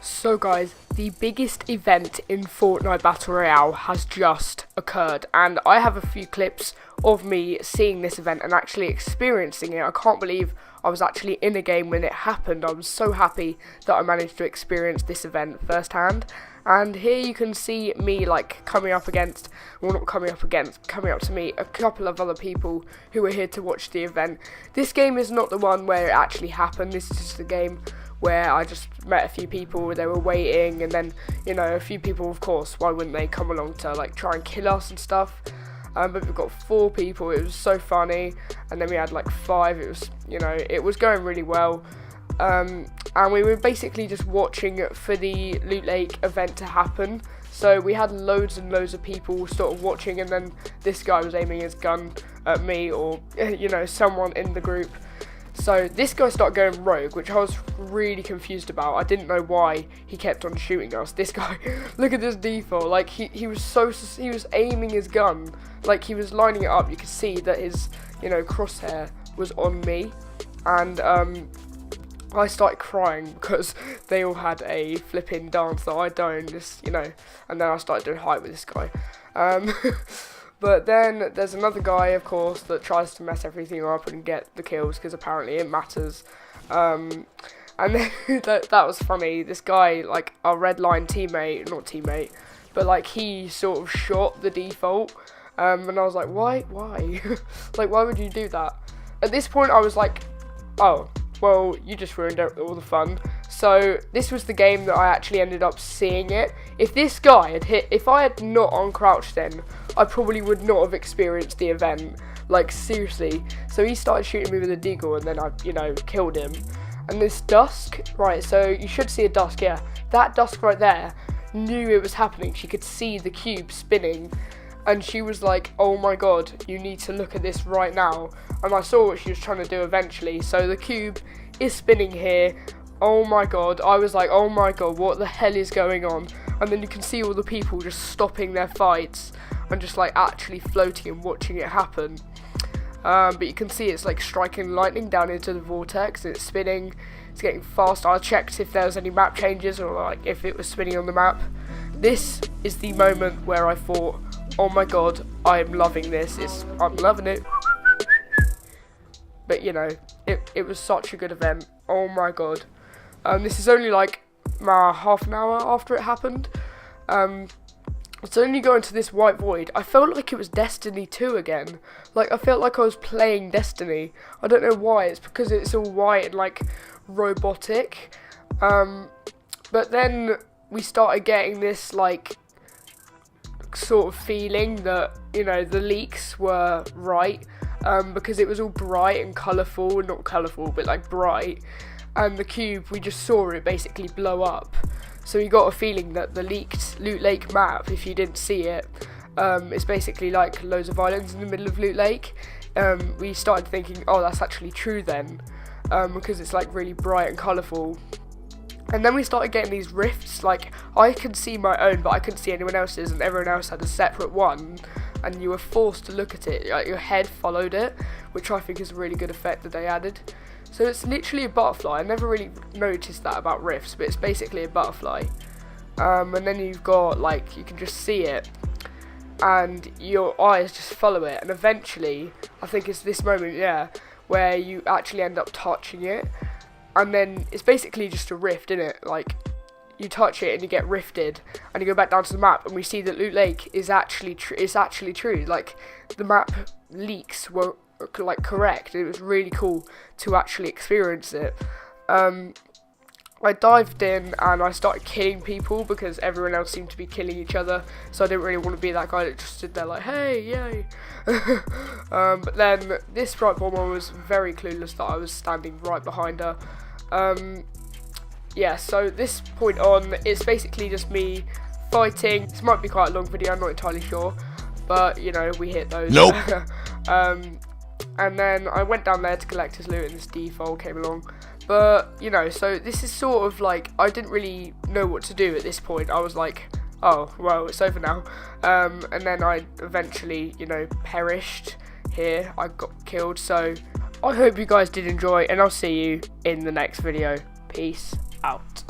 So guys, the biggest event in Fortnite Battle Royale has just occurred, and I have a few clips of me seeing this event and actually experiencing it. I can't believe I was actually in a game when it happened. I was so happy that I managed to experience this event firsthand. And here you can see me coming up to me, a couple of other people who were here to watch the event. This game is not the one where it actually happened. This is just a game where I just met a few people, they were waiting, and then, a few people, of course, why wouldn't they come along to, try and kill us and stuff. But we've got 4 people, it was so funny, and then we had, 5, it was, it was going really well. And we were basically just watching for the Loot Lake event to happen. So we had loads and loads of people sort of watching, and then this guy was aiming his gun at me or, someone in the group. So this guy started going rogue, which I was really confused about. I didn't know why he kept on shooting us. This guy, look at this default. He was aiming his gun, he was lining it up. You could see that his, crosshair was on me, and I started crying because they all had a flipping dance that I don't. And then I started doing hype with this guy. But then there's another guy, of course, that tries to mess everything up and get the kills because apparently it matters. And then that was funny. This guy, our red line teammate, not teammate, but he sort of shot the default. And I was like, why? Why would you do that? At this point, I was like, oh, well, you just ruined all the fun. So this was the game that I actually ended up seeing it. If this guy had hit, if I had not uncrouched then, I probably would not have experienced the event. Seriously. So he started shooting me with a deagle, and then I, killed him. And this dusk, right, so you should see a dusk, yeah. That dusk right there knew it was happening. She could see the cube spinning. And she was like, oh my god, you need to look at this right now. And I saw what she was trying to do eventually. So the cube is spinning here. Oh my god. I was like, oh my god, what the hell is going on? And then you can see all the people just stopping their fights and just actually floating and watching it happen. But you can see it's striking lightning down into the vortex, and it's spinning. It's getting faster. I checked if there was any map changes or if it was spinning on the map. This is the moment where I thought, oh my god, I am loving this. I'm loving it. But it was such a good event. Oh my god. This is only half an hour after it happened. It's only going to this white void. I felt like it was Destiny 2 again. I felt like I was playing Destiny. I don't know why. It's because it's all white and robotic. But then we started getting this sort of feeling that the leaks were right, because it was all bright and colourful, not colourful but bright, and the cube, we just saw it basically blow up. So you got a feeling that the leaked Loot Lake map, if you didn't see it, it's basically loads of islands in the middle of Loot Lake. We started thinking, oh, that's actually true then, because it's really bright and colourful. And then we started getting these rifts, I could see my own, but I couldn't see anyone else's, and everyone else had a separate one, and you were forced to look at it, your head followed it, which I think is a really good effect that they added. So it's literally a butterfly. I never really noticed that about rifts, but it's basically a butterfly. And then you've got, you can just see it, and your eyes just follow it, and eventually, I think it's this moment, yeah, where you actually end up touching it. And then it's basically just a rift, isn't it? You touch it and you get rifted, and you go back down to the map, and we see that Loot Lake is actually true. The map leaks were correct. It was really cool to actually experience it. I dived in and I started killing people because everyone else seemed to be killing each other, so I didn't really want to be that guy that just stood there hey, yay. But then this bright bomber was very clueless that I was standing right behind her. Yeah, so this point on, it's basically just me fighting. This might be quite a long video, I'm not entirely sure, but we hit those. Nope. And then I went down there to collect his loot, and this default came along. But, so this is sort of I didn't really know what to do at this point. I was oh, well, it's over now. And then I eventually, perished here. I got killed. So I hope you guys did enjoy, and I'll see you in the next video. Peace out.